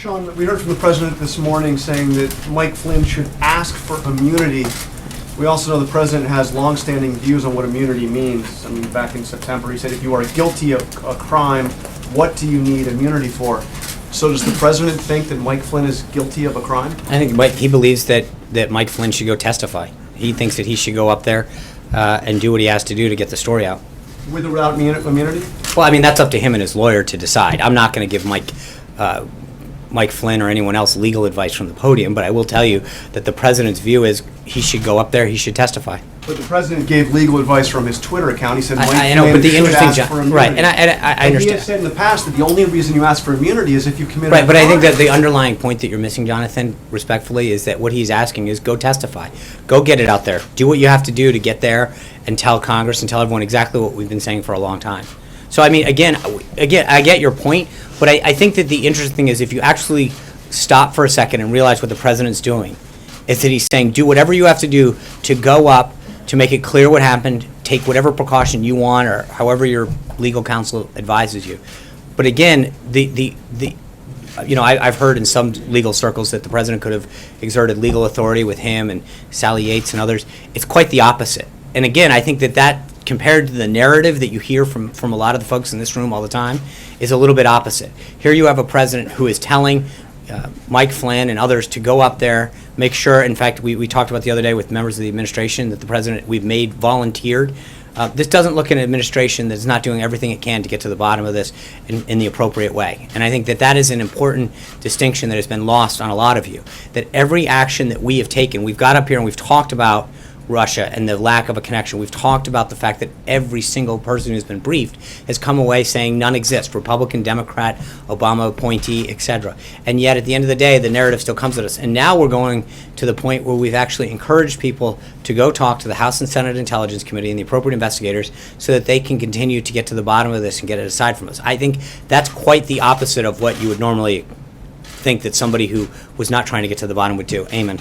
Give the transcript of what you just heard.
Sean, we heard from the president this morning saying that Mike Flynn should ask for immunity. We also know the president has longstanding views on what immunity means. I mean, back in September, he said, if you are guilty of a crime, what do you need immunity for? So does the president think that Mike Flynn is guilty of a crime? I think he believes that Mike Flynn should go testify. He thinks that he should go up there and do what he has to do to get the story out. With or without immunity? Well, I mean, that's up to him and his lawyer to decide. I'm not going to give Mike Flynn or anyone else legal advice from the podium, but I will tell you that the president's view is he should go up there, he should testify. But the president gave legal advice from his Twitter account. He said Mike I know, Flynn but the should interesting ask for immunity. right, and I understand. He has said in the past that the only reason you ask for immunity is if you committed Right, a but I think crime. that the underlying point that you're missing, Jonathan, respectfully, is that what he's asking is go testify. Go get it out there. Do what you have to do to get there and tell Congress and tell everyone exactly what we've been saying for a long time. So, I mean, again, I get your point, but I think that the interesting thing is if you actually stop for a second and realize what the president's doing, is that he's saying do whatever you have to do to go up, to make it clear what happened, take whatever precaution you want or however your legal counsel advises you. But again, I've heard in some legal circles that the president could have exerted legal authority with him and Sally Yates and others. It's quite the opposite. And again, I think that compared to the narrative that you hear from a lot of the folks in this room all the time is a little bit opposite. Here you have a president who is telling Mike Flynn and others to go up there, make sure, in fact, we talked about the other day with members of the administration that the president we've made volunteered. This doesn't look at an administration that's not doing everything it can to get to the bottom of this in the appropriate way. And I think that is an important distinction that has been lost on a lot of you, that every action that we have taken, we've got up here and we've talked about Russia and the lack of a connection. We've talked about the fact that every single person who's been briefed has come away saying none exists, Republican, Democrat, Obama appointee, etc. And yet at the end of the day, the narrative still comes at us. And now we're going to the point where we've actually encouraged people to go talk to the House and Senate Intelligence Committee and the appropriate investigators so that they can continue to get to the bottom of this and get it aside from us. I think that's quite the opposite of what you would normally think that somebody who was not trying to get to the bottom would do. Amen.